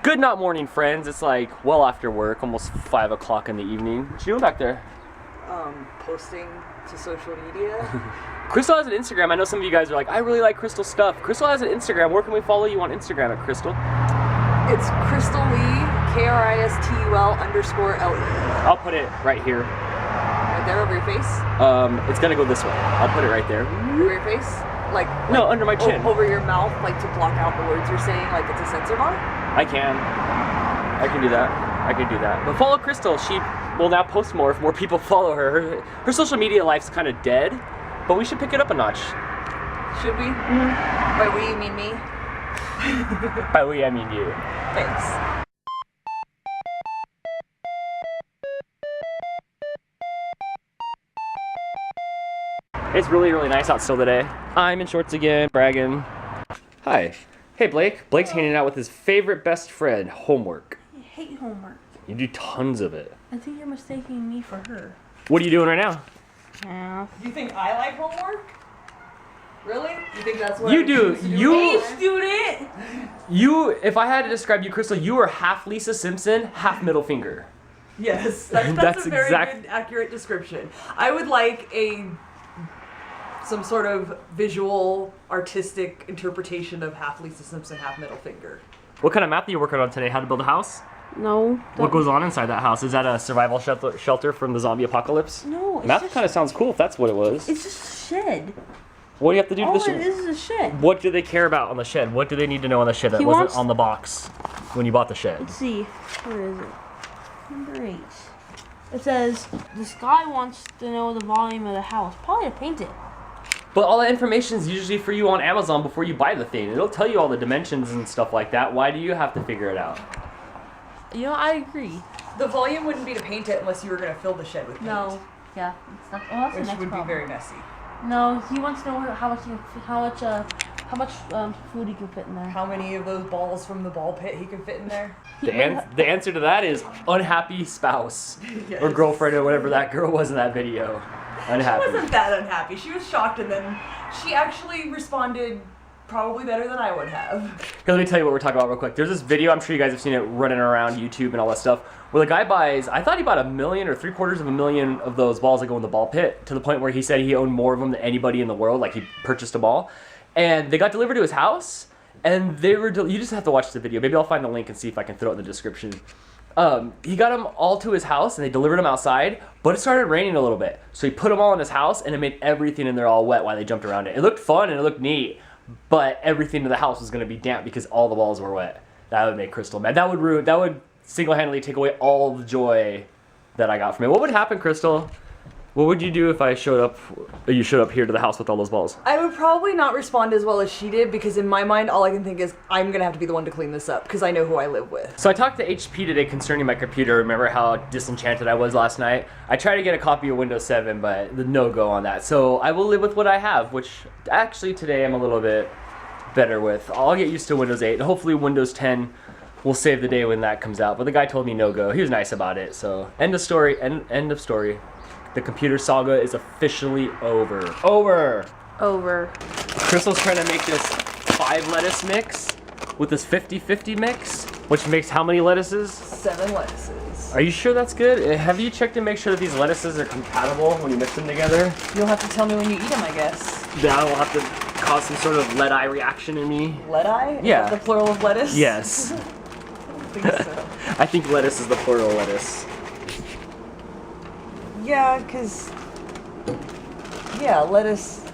Good not morning, friends. It's like well after work, almost 5 o'clock in the evening. What you doing back there? Posting to social media. Crystal has an Instagram. I know some of you guys are like, I really like Crystal's stuff. Crystal has an Instagram. Where can we follow you on Instagram at Crystal? It's Crystal Lee, KRISTUL_LE. I'll put it right here. Right there over your face? It's gonna go this way. I'll put it right there. Over your face? Like no, under my chin. Over your mouth, like to block out the words you're saying, like it's a censor bar? I can do that. I can do that. But follow Crystal. She will now post more if more people follow her. Her social media life's kind of dead, but we should pick it up a notch. Should we? Mm-hmm. By we, you mean me? By we, I mean you. Thanks. It's really, really nice out still today. I'm in shorts again, bragging. Hi. Hey, Blake. Blake's hanging out with his favorite best friend, homework. I hate homework. You do tons of it. I think you're mistaking me for her. What are you doing right now? Yeah. You think I like homework? Really? You think that's what you do? Hey, student! If I had to describe you, Crystal, you are half Lisa Simpson, half middle finger. Yes, that's a very good, accurate description. I would like some sort of visual, artistic interpretation of half Lisa Simpson, half middle finger. What kind of math are you working on today? How to build a house? No. What goes on inside that house? Is that a survival shelter from the zombie apocalypse? No. Math kind of sounds cool if that's what it was. It's just a shed. What do you have to do to the shed? All it is a shed. What do they care about on the shed? What do they need to know on the shed that wasn't on the box when you bought the shed? Let's see. Where is it? Number 8. It says, this guy wants to know the volume of the house. Probably to paint it. But all that information is usually for you on Amazon before you buy the thing. It'll tell you all the dimensions and stuff like that. Why do you have to figure it out? You know, I agree. The volume wouldn't be to paint it unless you were going to fill the shed with paint. No. Yeah. It's not, well, that's the which next would problem. be very messy. No, he wants to know how much food he can fit in there. How many of those balls from the ball pit he can fit in there? The answer to that is unhappy spouse Yes. or girlfriend or whatever that girl was in that video. Unhappy. She wasn't that unhappy. She was shocked, and then she actually responded probably better than I would have. Here, let me tell you what we're talking about real quick. There's this video, I'm sure you guys have seen it running around YouTube and all that stuff, where the guy buys, I thought he bought 1 million or 3/4 of those balls that go in the ball pit, to the point where he said he owned more of them than anybody in the world, like he purchased a ball. And they got delivered to his house, and they were, you just have to watch the video. Maybe I'll find the link and see if I can throw it in the description. He got them all to his house, and they delivered them outside, but it started raining a little bit. So he put them all in his house, and it made everything in there all wet while they jumped around it. It looked fun, and it looked neat, but everything in the house was going to be damp because all the balls were wet. That would make Crystal mad. That would single-handedly take away all the joy that I got from it. What would happen, Crystal? What would you do if you showed up here to the house with all those balls? I would probably not respond as well as she did, because in my mind, all I can think is, I'm going to have to be the one to clean this up, because I know who I live with. So I talked to HP today concerning my computer. Remember how disenchanted I was last night? I tried to get a copy of Windows 7, but the no-go on that. So I will live with what I have, which actually today I'm a little bit better with. I'll get used to Windows 8, and hopefully Windows 10 will save the day when that comes out. But the guy told me no-go. He was nice about it, so end of story, end of story. The computer saga is officially over. Over! Crystal's trying to make this 5 lettuce mix with this 50-50 mix, which makes how many lettuces? 7 lettuces. Are you sure that's good? Have you checked to make sure that these lettuces are compatible when you mix them together? You'll have to tell me when you eat them, I guess. That will have to cause some sort of lead-eye reaction in me. Lead-eye? Yeah. Is that the plural of lettuce? Yes. I don't think so. I think lettuce is the plural lettuce. Yeah, because... Yeah, lettuce...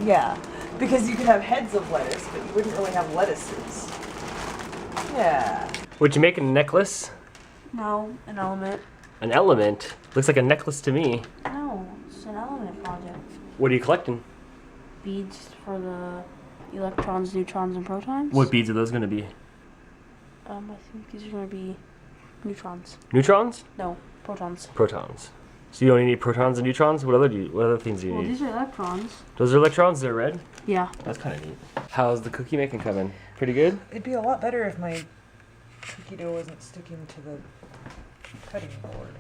Yeah. Because you could have heads of lettuce, but you wouldn't really have lettuces. Yeah. Would you make a necklace? No, an element. An element? Looks like a necklace to me. No, it's an element project. What are you collecting? Beads for the electrons, neutrons, and protons. What beads are those going to be? I think these are going to be neutrons. Neutrons? No, protons. Protons. So you only need protons and neutrons? What other things do you Well, need? these are electrons. Those are electrons? They're red? Yeah. That's kind of neat. How's the cookie making coming? Pretty good? It'd be a lot better if my cookie dough wasn't sticking to the cutting board.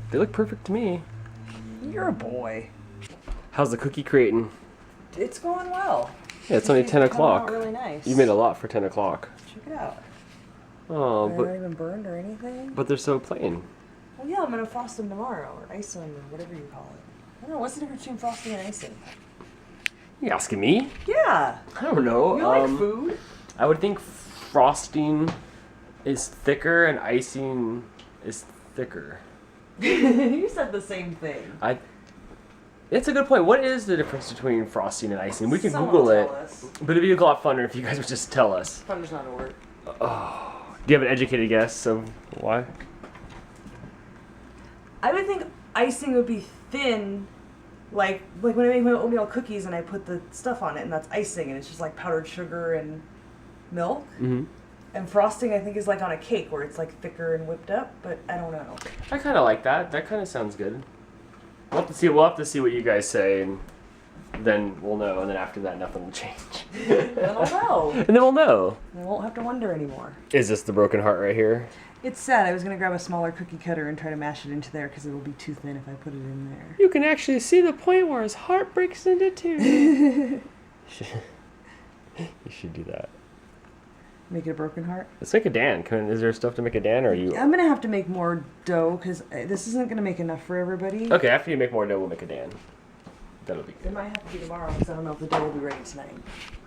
They look perfect to me. You're a boy. How's the cookie creating? It's going well. Yeah, it's only 10 o'clock. Really nice. You made a lot for 10 o'clock. Check it out. Oh, They're but not even burned or anything. but they're so plain. Well, yeah, I'm gonna frost them tomorrow, or ice them, or whatever you call it. I don't know. What's the difference between frosting and icing? You asking me? Yeah. I don't know. You like food? I would think frosting is thicker and icing is thicker. You said the same thing. It's a good point. What is the difference between frosting and icing? We can Someone Google it, tell us. but it'd be a lot funner if you guys would just tell us. Funner's not a word. Do you have an educated guess of why? I would think icing would be thin, like when I make my oatmeal cookies and I put the stuff on it, and that's icing, and it's just like powdered sugar and milk. Mm-hmm. And frosting, I think, is like on a cake where it's like thicker and whipped up, but I don't know. I kind of like that. That kind of sounds good. We'll have to see. We'll have to see what you guys say, and then we'll know. And then after that, nothing will change. Then I'll know. And then we'll know. I won't have to wonder anymore. Is this the broken heart right here? It's sad. I was gonna grab a smaller cookie cutter and try to mash it into there because it will be too thin if I put it in there. You can actually see the point where his heart breaks into two. You should do that. Make it a broken heart. Let's make a Dan. Is there stuff to make a Dan, or are you? I'm gonna have to make more dough because this isn't gonna make enough for everybody. Okay, after you make more dough, we'll make a Dan. That'll be It good. might have to be tomorrow because I don't know if the dough will be ready tonight.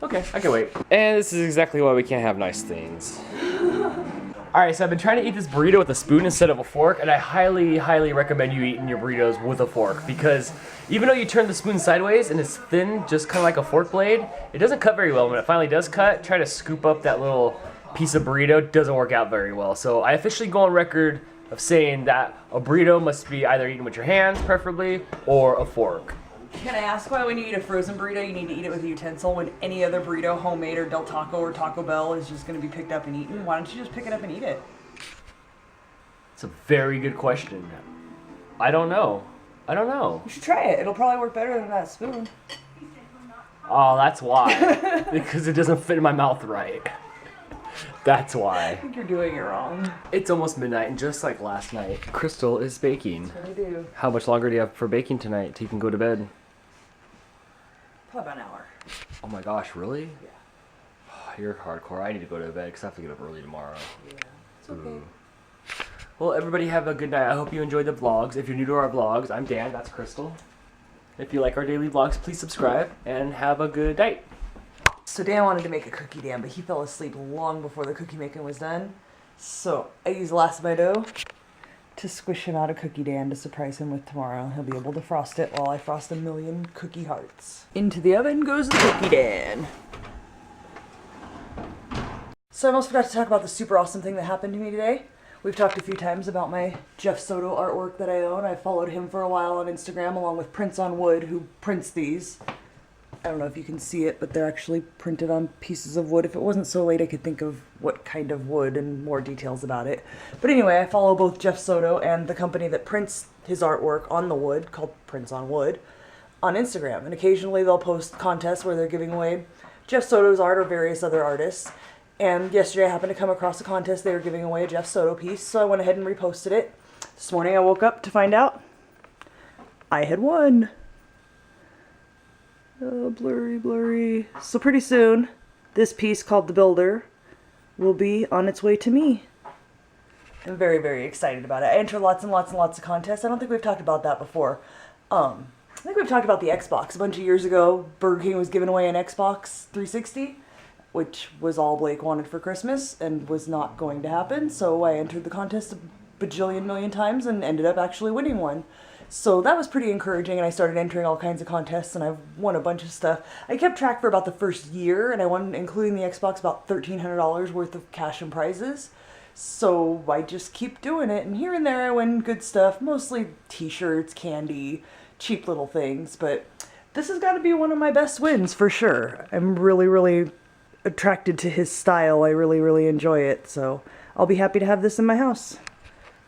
Okay, I can wait. And this is exactly why we can't have nice things. Alright, so I've been trying to eat this burrito with a spoon instead of a fork, and I highly, highly recommend you eating your burritos with a fork, because even though you turn the spoon sideways and it's thin, just kind of like a fork blade, it doesn't cut very well. When it finally does cut, try to scoop up that little piece of burrito. It doesn't work out very well. So I officially go on record of saying that a burrito must be either eaten with your hands, preferably, or a fork. Can I ask why when you eat a frozen burrito, you need to eat it with a utensil when any other burrito, homemade or Del Taco or Taco Bell, is just going to be picked up and eaten? Why don't you just pick it up and eat it? It's a very good question. I don't know. I don't know. You should try it. It'll probably work better than that spoon. Oh, that's why. Because it doesn't fit in my mouth right. That's I why. think you're doing it wrong. It's almost midnight, and just like last night, Crystal is baking. That's what I do. How much longer do you have for baking tonight till you can go to bed? Probably about an hour. Oh my gosh, really? Yeah. You're hardcore. I need to go to bed because I have to get up early tomorrow. Yeah. It's okay. Ooh. Well, everybody have a good night. I hope you enjoyed the vlogs. If you're new to our vlogs, I'm Dan. That's Crystal. If you like our daily vlogs, please subscribe and have a good night. So Dan wanted to make a cookie Dan, but he fell asleep long before the cookie making was done. So I used the last of my dough to squish him out a cookie Dan to surprise him with tomorrow. He'll be able to frost it while I frost 1,000,000 cookie hearts. Into the oven goes the cookie Dan. So I almost forgot to talk about the super awesome thing that happened to me today. We've talked a few times about my Jeff Soto artwork that I own. I followed him for a while on Instagram along with Prints on Wood, who prints these. I don't know if you can see it, but they're actually printed on pieces of wood. If it wasn't so late, I could think of what kind of wood and more details about it. But anyway, I follow both Jeff Soto and the company that prints his artwork on the wood, called Prints on Wood, on Instagram. And occasionally they'll post contests where they're giving away Jeff Soto's art or various other artists. And yesterday I happened to come across a contest. They were giving away a Jeff Soto piece, so I went ahead and reposted it. This morning I woke up to find out I had won. Oh, blurry, blurry. So pretty soon, this piece called The Builder will be on its way to me. I'm very, very excited about it. I enter lots and lots and lots of contests. I don't think we've talked about that before. I think we've talked about the Xbox. A bunch of years ago, Burger King was giving away an Xbox 360, which was all Blake wanted for Christmas and was not going to happen. So I entered the contest a bajillion million times and ended up actually winning one. So that was pretty encouraging, and I started entering all kinds of contests, and I've won a bunch of stuff. I kept track for about the first year, and I won, including the Xbox, about $1,300 worth of cash and prizes. So I just keep doing it, and here and there I win good stuff, mostly t-shirts, candy, cheap little things, but this has got to be one of my best wins for sure. I'm really, really attracted to his style. I really, really enjoy it, so I'll be happy to have this in my house.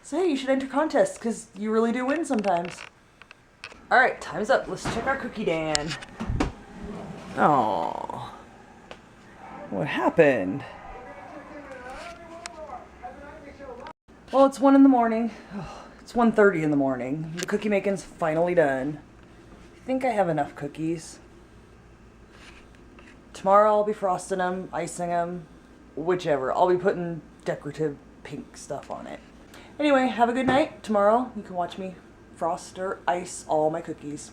So hey, you should enter contests, because you really do win sometimes. Alright, time's up. Let's check our cookie Dan. Oh, what happened? Well, it's 1 in the morning. Oh, it's 1:30 in the morning. The cookie making's finally done. I think I have enough cookies. tomorrow I'll be frosting them, icing them, whichever. I'll be putting decorative pink stuff on it. Anyway, have a good night. Tomorrow you can watch me frost or ice all my cookies.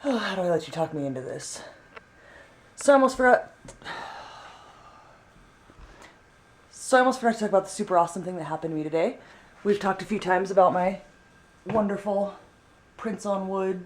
Oh, how do I let you talk me into this? So I almost forgot to talk about the super awesome thing that happened to me today. We've talked a few times about my wonderful prints on wood